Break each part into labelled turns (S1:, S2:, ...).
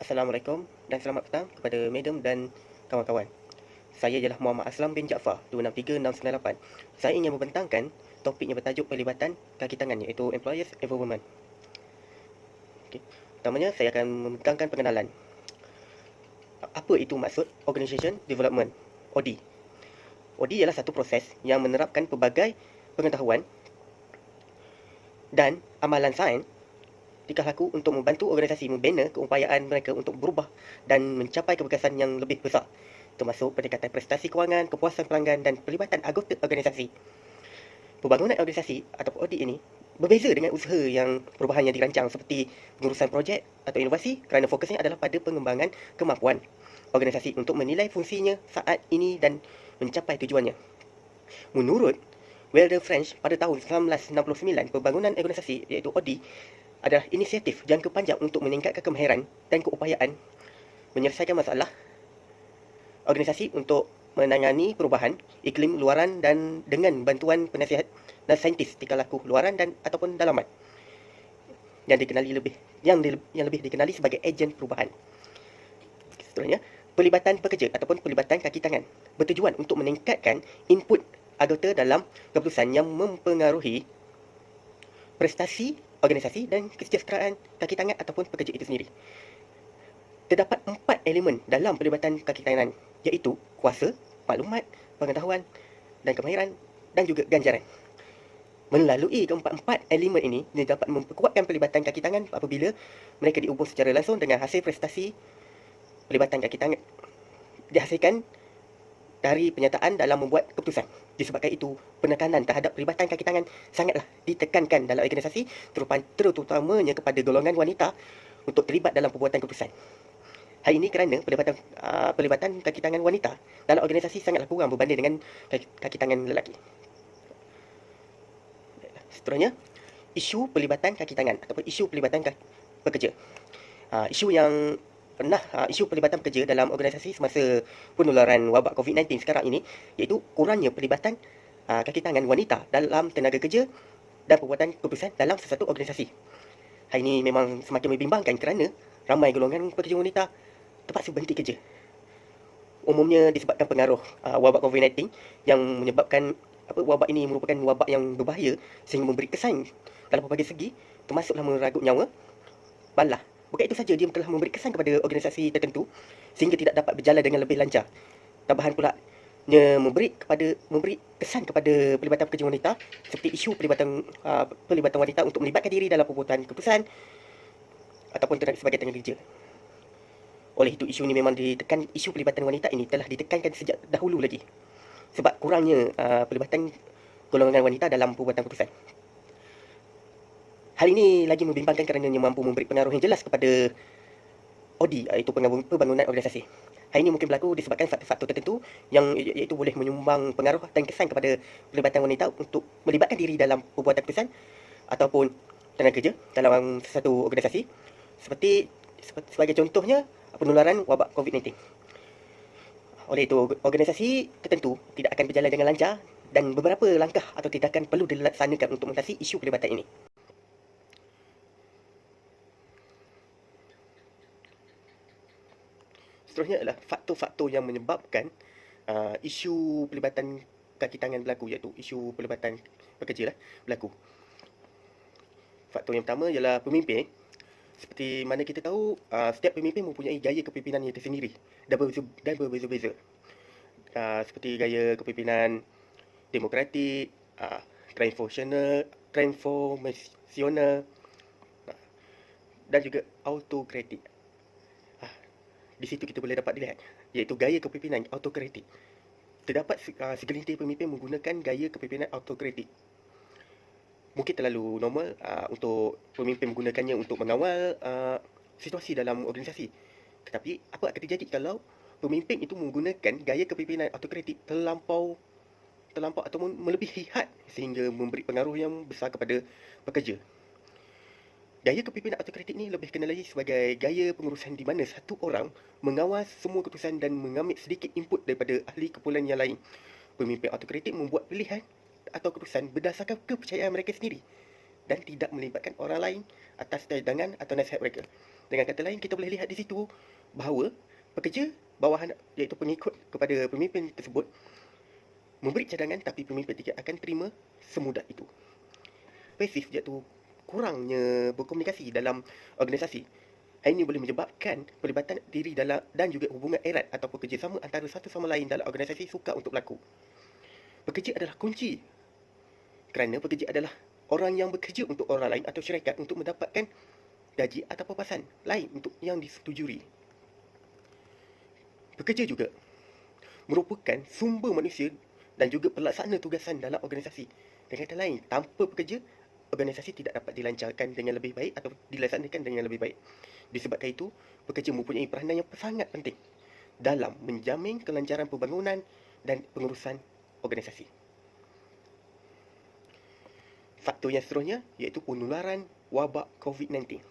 S1: Assalamualaikum dan selamat petang kepada madam dan kawan-kawan. Saya ialah Muhammad Aslam bin Jaafar, 263698. Saya ingin membentangkan topik yang bertajuk pelibatan kaki tangan, iaitu Employers Involvement. Okey. Pertamanya, saya akan membentangkan pengenalan. Apa itu maksud Organization Development, OD? OD ialah satu proses yang menerapkan pelbagai pengetahuan dan amalan sains tingkah laku untuk membantu organisasi membina keupayaan mereka untuk berubah dan mencapai keberkasian yang lebih besar, termasuk peningkatan prestasi kewangan, kepuasan pelanggan dan pelibatan anggota organisasi. Pembangunan organisasi atau audit ini berbeza dengan usaha yang perubahan yang dirancang seperti pengurusan projek atau inovasi, kerana fokusnya adalah pada pengembangan kemampuan organisasi untuk menilai fungsinya saat ini dan mencapai tujuannya. Menurut Wilder French, pada tahun 1969, pembangunan organisasi iaitu OD adalah inisiatif jangka panjang untuk meningkatkan kemahiran dan keupayaan menyelesaikan masalah organisasi untuk menangani perubahan iklim luaran dan dengan bantuan penasihat dan saintis tingkah laku luaran dan ataupun dalaman yang dikenali lebih yang lebih dikenali sebagai ejen perubahan. Seterusnya, pelibatan pekerja ataupun pelibatan kaki tangan bertujuan untuk meningkatkan input anggota dalam keputusan yang mempengaruhi prestasi organisasi dan kesejahteraan kaki tangan ataupun pekerja itu sendiri. Terdapat 4 elemen dalam pelibatan kaki tangan, iaitu kuasa, maklumat, pengetahuan dan kemahiran dan juga ganjaran. Melalui keempat-empat elemen ini, dia dapat memperkuatkan pelibatan kaki tangan apabila mereka dihubung secara langsung dengan hasil prestasi pelibatan kaki tangan dihasilkan dari penyataan dalam membuat keputusan. Disebabkan itu, penekanan terhadap pelibatan kaki tangan sangatlah ditekankan dalam organisasi, terutamanya kepada golongan wanita untuk terlibat dalam pembuatan keputusan. Hal ini kerana pelibatan kaki tangan wanita dalam organisasi sangatlah kurang berbanding dengan kaki tangan lelaki. Seterusnya, isu pelibatan kaki tangan ataupun isu pelibatan pekerja. Isu pelibatan pekerja dalam organisasi semasa penularan wabak COVID-19 sekarang ini, iaitu kurangnya pelibatan kaki tangan wanita dalam tenaga kerja dan pembuatan keputusan dalam sesuatu organisasi. Hal ini memang semakin membimbangkan kerana ramai golongan pekerja wanita terpaksa berhenti kerja. Umumnya disebabkan pengaruh wabak COVID-19 yang menyebabkan wabak ini merupakan wabak yang berbahaya sehingga memberi kesan dalam pelbagai segi, termasuklah meragut nyawa, balah. Bukan itu saja, dia telah memberi kesan kepada organisasi tertentu sehingga tidak dapat berjalan dengan lebih lancar. Tambahan pula, dia memberi kesan kepada pelibatan pekerja wanita seperti isu pelibatan wanita untuk melibatkan diri dalam pembuatan keputusan ataupun sebagai tenaga kerja. Oleh itu, isu pelibatan wanita ini telah ditekankan sejak dahulu lagi sebab kurangnya pelibatan golongan wanita dalam pembuatan keputusan. Hal ini lagi membimbangkan kerana ia mampu memberi pengaruh yang jelas kepada OD, iaitu pembangunan organisasi. Hal ini mungkin berlaku disebabkan faktor-faktor tertentu yang iaitu boleh menyumbang pengaruh dan kesan kepada pelibatan wanita untuk melibatkan diri dalam pembuatan keputusan ataupun tenaga kerja dalam satu organisasi. Sebagai contohnya, penularan wabak COVID-19. Oleh itu, organisasi tertentu tidak akan berjalan dengan lancar dan beberapa langkah atau tindakan perlu dilaksanakan untuk mengatasi isu pelibatan ini. Seterusnya adalah faktor-faktor yang menyebabkan isu pelibatan kaki tangan berlaku, iaitu isu pelibatan pekerja berlaku. Faktor yang pertama ialah pemimpin. Seperti mana kita tahu, setiap pemimpin mempunyai gaya kepimpinan yang tersendiri dan berbeza-beza. Seperti gaya kepimpinan demokratik, transformasional dan juga autokratik. Di situ kita boleh dapat dilihat, iaitu gaya kepimpinan autokratik. Terdapat segelintir pemimpin menggunakan gaya kepimpinan autokratik. Mungkin terlalu normal untuk pemimpin menggunakannya untuk mengawal situasi dalam organisasi. Tetapi apa akan terjadi kalau pemimpin itu menggunakan gaya kepimpinan autokratik terlampau ataupun melebihi had sehingga memberi pengaruh yang besar kepada pekerja. Gaya kepimpinan autokratik ini lebih kenal lagi sebagai gaya pengurusan di mana satu orang mengawas semua keputusan dan mengambil sedikit input daripada ahli kumpulan yang lain. Pemimpin autokratik membuat pilihan atau keputusan berdasarkan kepercayaan mereka sendiri dan tidak melibatkan orang lain atas cadangan atau nasihat mereka. Dengan kata lain, kita boleh lihat di situ bahawa pekerja bawahan iaitu pengikut kepada pemimpin tersebut memberi cadangan, tapi pemimpin tidak akan terima semudah itu. Pasif iaitu kurangnya berkomunikasi dalam organisasi. Hal ini boleh menyebabkan pelibatan diri dalam dan juga hubungan erat ataupun kerjasama antara satu sama lain dalam organisasi sukar untuk berlaku. Pekerja adalah kunci, kerana pekerja adalah orang yang bekerja untuk orang lain atau syarikat untuk mendapatkan gaji atau papasan lain untuk yang disetujui. Pekerja juga merupakan sumber manusia dan juga pelaksana tugasan dalam organisasi. Dengan kata lain, tanpa pekerja, organisasi tidak dapat dilancarkan dengan lebih baik atau dilaksanakan dengan lebih baik. Disebabkan itu, pekerja mempunyai peranan yang sangat penting dalam menjamin kelancaran pembangunan dan pengurusan organisasi. Faktor yang seterusnya iaitu penularan wabak COVID-19.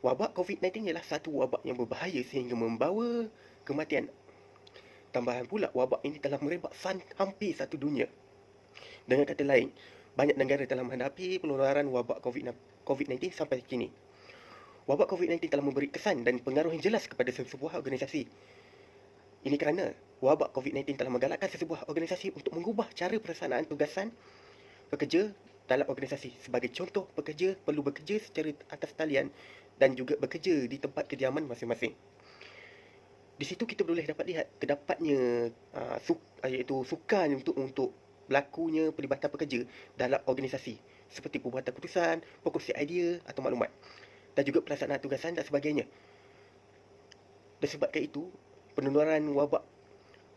S1: Wabak COVID-19 ialah satu wabak yang berbahaya sehingga membawa kematian. Tambahan pula, wabak ini telah merebak hampir satu dunia. Dengan kata lain, banyak negara telah menghadapi penularan wabak COVID-19 sampai kini. Wabak COVID-19 telah memberi kesan dan pengaruh yang jelas kepada sesebuah organisasi. Ini kerana wabak COVID-19 telah menggalakkan sesebuah organisasi untuk mengubah cara pelaksanaan tugasan pekerja dalam organisasi. Sebagai contoh, pekerja perlu bekerja secara atas talian dan juga bekerja di tempat kediaman masing-masing. Di situ kita boleh dapat lihat terdapatnya iaitu sukan untuk berlakunya pelibatan pekerja dalam organisasi seperti pembuatan keputusan, perkongsian idea atau maklumat dan juga pelaksanaan tugasan dan sebagainya. Disebabkan itu, penularan wabak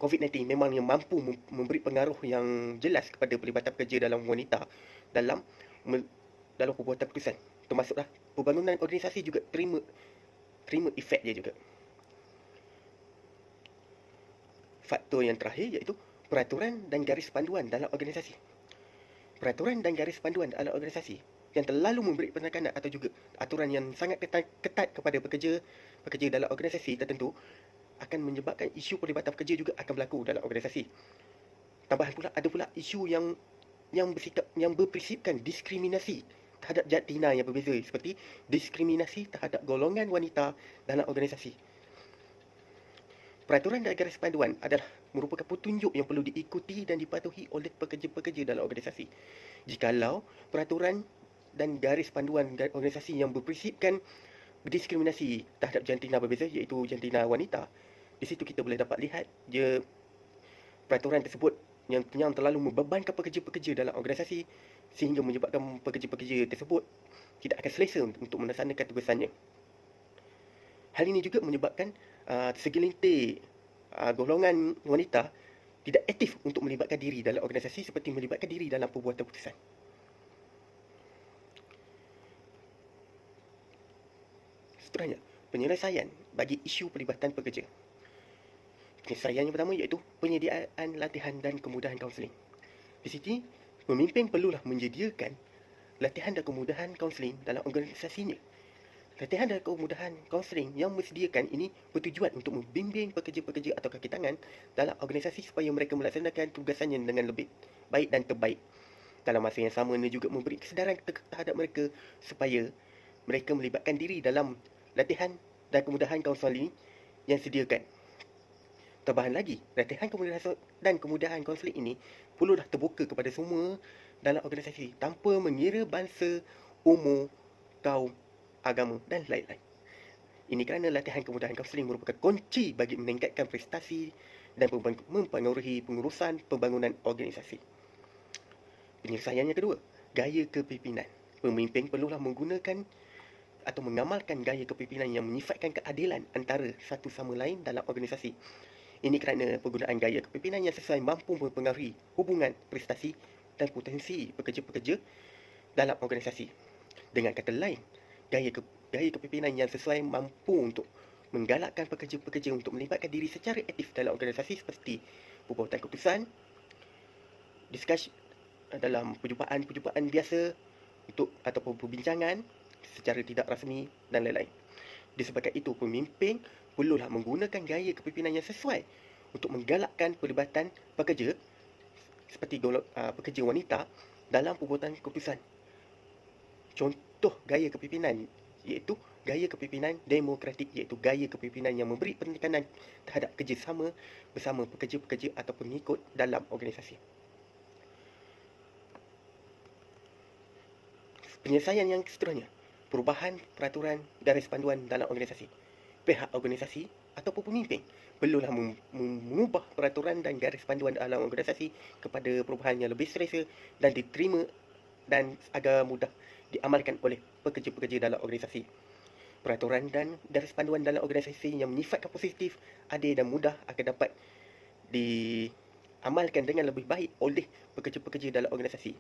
S1: COVID-19 memang yang mampu memberi pengaruh yang jelas kepada pelibatan pekerja dalam wanita dalam pembuatan keputusan. Termasuklah pembangunan organisasi juga terima efek dia juga. Faktor yang terakhir iaitu peraturan dan garis panduan dalam organisasi. Peraturan dan garis panduan dalam organisasi yang terlalu memberi penekanan atau juga aturan yang sangat ketat kepada pekerja dalam organisasi tertentu akan menyebabkan isu pelibatan pekerja juga akan berlaku dalam organisasi. Tambahan pula, ada pula isu yang berprinsipkan diskriminasi terhadap jantina yang berbeza seperti diskriminasi terhadap golongan wanita dalam organisasi. Peraturan dan garis panduan adalah merupakan petunjuk yang perlu diikuti dan dipatuhi oleh pekerja-pekerja dalam organisasi. Jikalau peraturan dan garis panduan organisasi yang berprinsipkan diskriminasi terhadap jantina berbeza iaitu jantina wanita, di situ kita boleh dapat lihat peraturan tersebut yang terlalu membebankan pekerja-pekerja dalam organisasi sehingga menyebabkan pekerja-pekerja tersebut tidak akan selesa untuk melaksanakan tugasannya. Hal ini juga menyebabkan segelintir golongan wanita tidak aktif untuk melibatkan diri dalam organisasi seperti melibatkan diri dalam pembuatan keputusan. Seterusnya, penyelesaian bagi isu pelibatan pekerja. Penyelesaian yang pertama iaitu penyediaan latihan dan kemudahan kaunseling. Di sini, pemimpin perlulah menyediakan latihan dan kemudahan kaunseling dalam organisasinya. Latihan dan kemudahan kaunseling yang disediakan ini bertujuan untuk membimbing pekerja-pekerja atau kaki tangan dalam organisasi supaya mereka melaksanakan tugasannya dengan lebih baik dan terbaik. Dalam masa yang sama, ini juga memberi kesedaran terhadap mereka supaya mereka melibatkan diri dalam latihan dan kemudahan kaunseling yang disediakan. Tambahan lagi, latihan dan kemudahan kaunseling ini perlulah terbuka kepada semua dalam organisasi tanpa mengira bangsa, umur, kaum, agama dan lain-lain. Ini kerana latihan kemudahan kaunseling merupakan kunci bagi meningkatkan prestasi dan mempengaruhi pengurusan pembangunan organisasi. Penyelesaian yang kedua, gaya kepimpinan. Pemimpin perlulah menggunakan atau mengamalkan gaya kepimpinan yang menyifatkan keadilan antara satu sama lain dalam organisasi. Ini kerana penggunaan gaya kepimpinan yang sesuai mampu mempengaruhi hubungan, prestasi dan potensi pekerja-pekerja dalam organisasi. Dengan kata lain, gaya kepimpinan yang sesuai mampu untuk menggalakkan pekerja-pekerja untuk melibatkan diri secara aktif dalam organisasi seperti pembuatan keputusan, diskusi dalam perjumpaan biasa ataupun perbincangan secara tidak rasmi dan lain-lain. Disebabkan itu, pemimpin perlulah menggunakan gaya kepimpinan yang sesuai untuk menggalakkan pelibatan pekerja seperti pekerja wanita dalam pembuatan keputusan. contoh gaya kepimpinan, iaitu gaya kepimpinan demokratik, iaitu gaya kepimpinan yang memberi penekanan terhadap kerjasama bersama pekerja-pekerja atau pengikut dalam organisasi. Penyelesaian yang seterusnya, perubahan peraturan garis panduan dalam organisasi. Pihak organisasi ataupun pemimpin perlulah mengubah peraturan dan garis panduan dalam organisasi kepada perubahan yang lebih selesa dan diterima dan agar mudah diamalkan oleh pekerja-pekerja dalam organisasi. Peraturan dan garis panduan dalam organisasi yang menyifatkan positif, adil dan mudah akan dapat diamalkan dengan lebih baik oleh pekerja-pekerja dalam organisasi.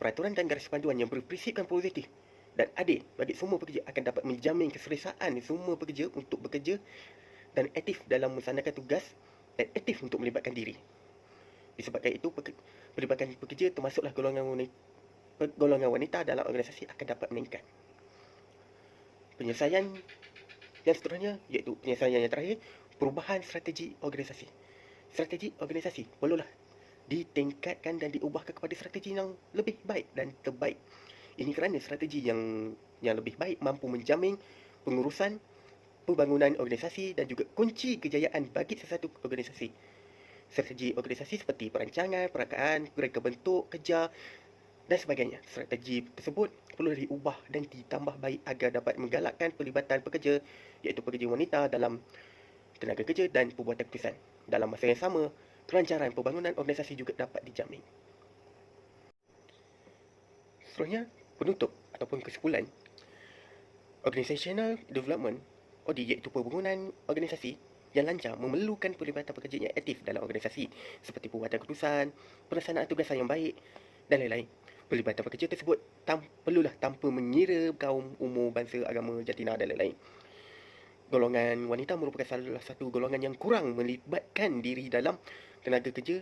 S1: Peraturan dan garis panduan yang berprinsipkan positif dan adil bagi semua pekerja akan dapat menjamin keselesaan semua pekerja untuk bekerja dan aktif dalam melaksanakan tugas dan aktif untuk melibatkan diri. Disebabkan itu, pelibatan pekerja termasuklah golongan wanita dalam organisasi akan dapat meningkat. Penyelesaian yang seterusnya, iaitu penyelesaian yang terakhir, perubahan strategi organisasi. Strategi organisasi perlulah ditingkatkan dan diubahkan kepada strategi yang lebih baik dan terbaik. Ini kerana strategi yang lebih baik mampu menjamin pengurusan pembangunan organisasi dan juga kunci kejayaan bagi sesuatu organisasi. Strategi organisasi seperti perancangan, perakaan, reka bentuk kerja dan sebagainya. Strategi tersebut perlu diubah dan ditambah baik agar dapat menggalakkan pelibatan pekerja, iaitu pekerja wanita dalam tenaga kerja dan pembuatan keputusan. Dalam masa yang sama, kelancaran pembangunan organisasi juga dapat dijamin. Seterusnya, penutup ataupun kesimpulan. Organizational Development, OD, iaitu pembangunan organisasi yang lancar memerlukan pelibatan pekerja yang aktif dalam organisasi seperti pembuatan keputusan, pelaksanaan tugasan yang baik dan lain-lain. Pelibatan pekerja tersebut perlulah tanpa mengira kaum, umur, bangsa, agama, jantina dan lain-lain. Golongan wanita merupakan salah satu golongan yang kurang melibatkan diri dalam tenaga kerja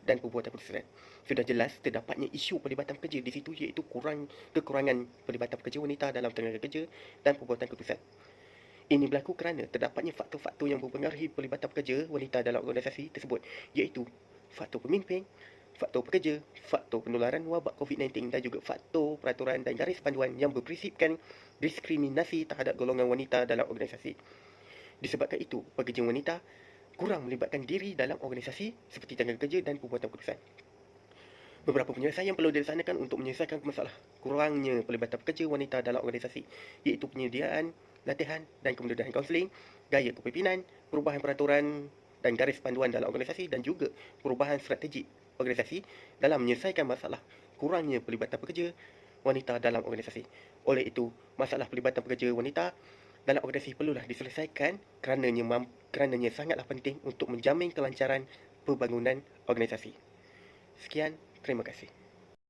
S1: dan pembuatan keputusan. Sudah jelas terdapatnya isu pelibatan pekerja di situ, iaitu kekurangan pelibatan pekerja wanita dalam tenaga kerja dan pembuatan keputusan. Ini berlaku kerana terdapatnya faktor-faktor yang mempengaruhi pelibatan pekerja wanita dalam organisasi tersebut, iaitu faktor pemimpin, faktor pekerja, faktor penularan wabak COVID-19 dan juga faktor peraturan dan garis panduan yang berprinsipkan diskriminasi terhadap golongan wanita dalam organisasi. Disebabkan itu, pekerja wanita kurang melibatkan diri dalam organisasi seperti tenaga kerja dan pembuatan keputusan. Beberapa penyelesaian perlu dilaksanakan untuk menyelesaikan masalah kurangnya pelibatan pekerja wanita dalam organisasi, iaitu penyediaan latihan dan kemudahan kaunseling, gaya kepimpinan, perubahan peraturan dan garis panduan dalam organisasi dan juga perubahan strategi organisasi dalam menyelesaikan masalah kurangnya pelibatan pekerja wanita dalam organisasi. Oleh itu, masalah pelibatan pekerja wanita dalam organisasi perlulah diselesaikan kerananya sangatlah penting untuk menjamin kelancaran pembangunan organisasi. Sekian, terima kasih.